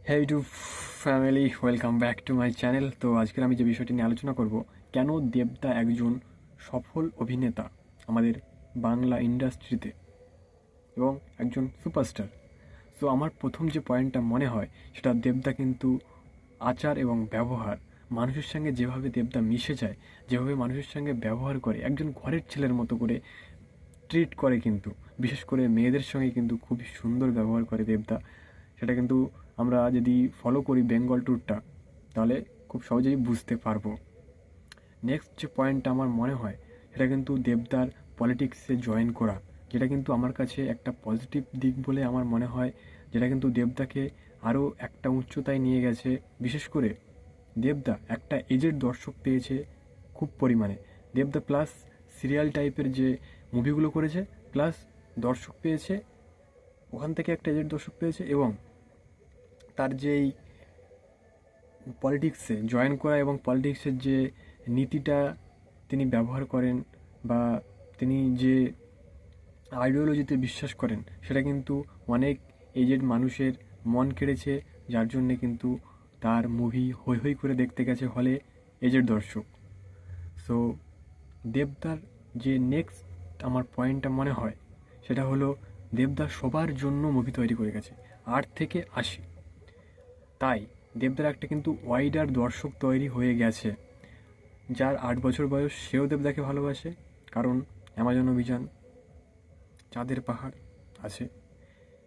Hey YouTube family, welcome back to my channel. তো আজকের আমি যে বিষয়টি নিয়ে আলোচনা করব, কেন দেবদা একজন সফল অভিনেতা আমাদের বাংলা ইন্ডাস্ট্রিতে এবং একজন সুপারস্টার। সো আমার প্রথম যে পয়েন্টটা মনে হয় সেটা দেবদা কিন্তু আচার এবং ব্যবহার, মানুষের সঙ্গে যেভাবে দেবদা মিশে যায়, যেভাবে মানুষের সঙ্গে ব্যবহার করে, একজন ঘরের ছেলের মতো করে ট্রিট করে, কিন্তু বিশেষ করে মেয়েদের সঙ্গে কিন্তু খুবই সুন্দর ব্যবহার করে দেবদা। সেটা কিন্তু আমরা যদি ফলো করি বেঙ্গল ট্যুরটা, তাহলে খুব সহজেই বুঝতে পারবো। নেক্সট যে পয়েন্টটা আমার মনে হয় সেটা কিন্তু দেবদার পলিটিক্সে জয়েন করা, যেটা কিন্তু আমার কাছে একটা পজিটিভ দিক বলে আমার মনে হয়, যেটা কিন্তু দেবদাকে আরও একটা উচ্চতায় নিয়ে গেছে। বিশেষ করে দেবদা একটা এজেড দর্শক পেয়েছে খুব পরিমাণে। দেবদা প্লাস সিরিয়াল টাইপের যে মুভিগুলো করেছে, প্লাস দর্শক পেয়েছে, ওখান থেকে একটা এজেড দর্শক পেয়েছে, এবং তার যেই পলিটিক্সে জয়েন করা এবং পলিটিক্সের যে নীতিটা তিনি ব্যবহার করেন, বা তিনি যে আইডিওলজিতে বিশ্বাস করেন, সেটা কিন্তু অনেক এজেড মানুষের মন কেড়েছে, যার জন্যে কিন্তু তার মুভি হৈ হৈ করে দেখতে গেছে হলে এজেড দর্শক। সো দেবদার যে নেক্সট আমার পয়েন্টটা মনে হয় সেটা হলো, দেবদার সবার জন্য মুভি তৈরি করে গেছে 8 থেকে 80। তাই দেবদার একটা কিন্তু ওয়াইডার দর্শক তৈরি হয়ে গেছে। যার 8 বছর বয়স সেও দেবদাকে ভালোবাসে, কারণ অ্যামাজন অভিযান, চাঁদের পাহাড় আছে।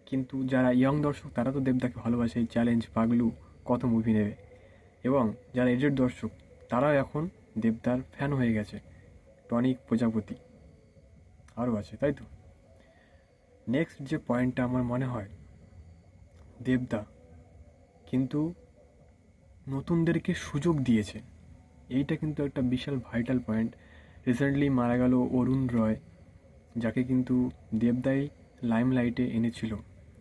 কিন্তু যারা ইয়ং দর্শক তারা তো দেবদাকে ভালোবাসে, চ্যালেঞ্জ, পাগলু, কত মুভি নেবে। এবং যারা এজেড দর্শক তারাও এখন দেবদার ফ্যান হয়ে গেছে, টনিক, প্রজাপতি, আরও আছে, তাই তো। নেক্সট যে পয়েন্টটা আমার মনে হয়, দেবদা কিন্তু নতুনদেরকে সুযোগ দিয়েছে, এইটা কিন্তু একটা বিশাল ভাইটাল পয়েন্ট। রিসেন্টলি মারা গেল অরুণ রয়, যাকে কিন্তু দেবদাই লাইমলাইটে এনেছিল।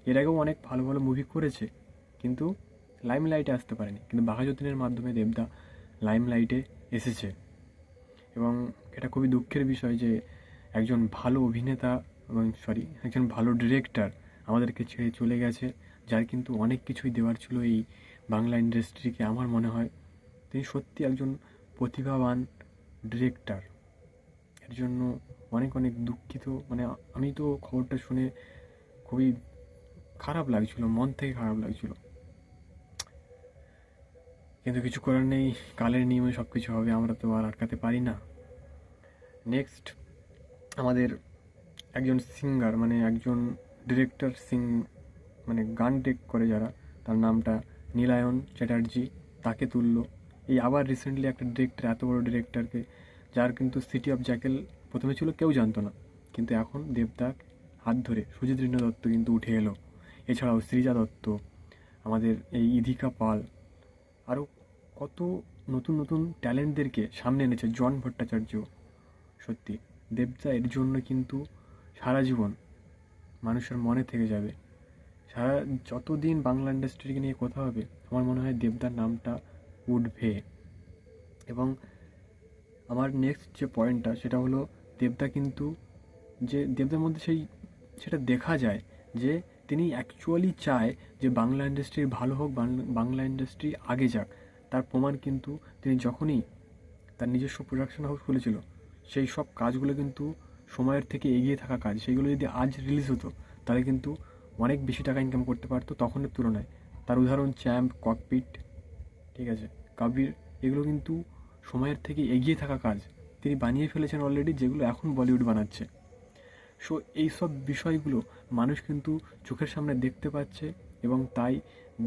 এর আগেও অনেক ভালো ভালো মুভি করেছে, কিন্তু লাইমলাইটে আসতে পারেনি, কিন্তু বাঘাযতীনের মাধ্যমে দেবদা লাইমলাইটে এসেছে। এবং এটা খুবই দুঃখের বিষয় যে একজন ভালো অভিনেতা, এবং একজন ভালো ডিরেক্টর আমাদেরকে ছেড়ে চলে গেছে, যার কিন্তু অনেক কিছুই দেওয়ার ছিল এই বাংলা ইন্ডাস্ট্রিকে। আমার মনে হয় তিনি সত্যি একজন প্রতিভাবান ডিরেক্টর। এর জন্য অনেক অনেক দুঃখিত। মানে আমি তো খবরটা শুনে খুবই খারাপ লাগছিল, মন থেকে খারাপ লাগছিল, কিন্তু কিছু করার নেই, কালের নিয়মে সব কিছু হবে, আমরা তো আর আটকাতে পারি না। নেক্সট আমাদের একজন সিঙ্গার, মানে একজন ডিরেক্টর, মানে গান টেক করে যারা, তার নামটা নীলায়ন চ্যাটার্জি, তাকে তুললো। এই আবার রিসেন্টলি একটা ডিরেক্টর, এত বড় ডিরেক্টরকে, যার কিন্তু সিটি অফ জ্যাকেল প্রথমে ছিল কেউ জানতো না, কিন্তু এখন দেবদার হাত ধরে সুজিত ঋণ দত্ত কিন্তু উঠে এলো। এছাড়াও সৃজা দত্ত, আমাদের এই ইধিকা পাল, আরও কত নতুন নতুন ট্যালেন্টদেরকে সামনে এনেছে, জন ভট্টাচার্য। সত্যি দেবদা এর জন্য কিন্তু সারা জীবন মানুষের মনে থেকে যাবে। সারা যতদিন বাংলা ইন্ডাস্ট্রিকে নিয়ে কথা হবে, আমার মনে হয় দেবদার নামটা উঠবে। এবং আমার নেক্সট যে পয়েন্টটা সেটা হলো, দেবদা কিন্তু, যে দেবদার মধ্যে সেটা দেখা যায় যে তিনি অ্যাকচুয়ালি চায় যে বাংলা ইন্ডাস্ট্রি ভালো হোক, বাংলা ইন্ডাস্ট্রি আগে যাক। তার প্রমাণ কিন্তু তিনি যখনই তার নিজস্ব প্রোডাকশন হাউস খুলেছিল, সেই সব কাজগুলো কিন্তু সময়ের থেকে এগিয়ে থাকা কাজ। সেইগুলো যদি আজ রিলিজ হতো তাহলে কিন্তু অনেক বেশি টাকা ইনকাম করতে পারতো তখনের তুলনায়। তার উদাহরণ চ্যাম্প, ককপিট, ঠিক আছে, কাবির, এগুলো কিন্তু সময়ের থেকে এগিয়ে থাকা কাজ তিনি বানিয়ে ফেলেছেন অলরেডি, যেগুলো এখন বলিউড বানাচ্ছে। সো এইসব বিষয়গুলো মানুষ কিন্তু চোখের সামনে দেখতে পাচ্ছে, এবং তাই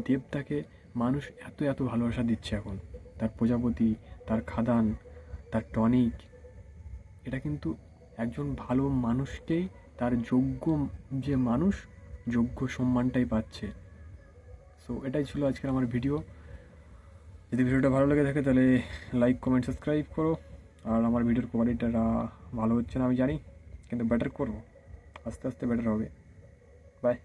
দেবদাকে মানুষ এত এত ভালোবাসা দিচ্ছে এখন। তার প্রজাপতি, তার খাদান, তার টনিক, এটা কিন্তু একজন ভালো মানুষকেই, তার যোগ্য যে মানুষ, যোগ্য সম্মানটাই পাচ্ছে। সো এটাই ছিল আজকের আমার ভিডিও। যদি ভিডিওটা ভালো লেগে থাকে তাহলে লাইক, কমেন্ট, সাবস্ক্রাইব করো। আর আমার ভিডিওর কোয়ালিটিটা ভালো হচ্ছে না আমি জানি, কিন্তু বেটার করবো, আস্তে আস্তে বেটার হবে। বাই।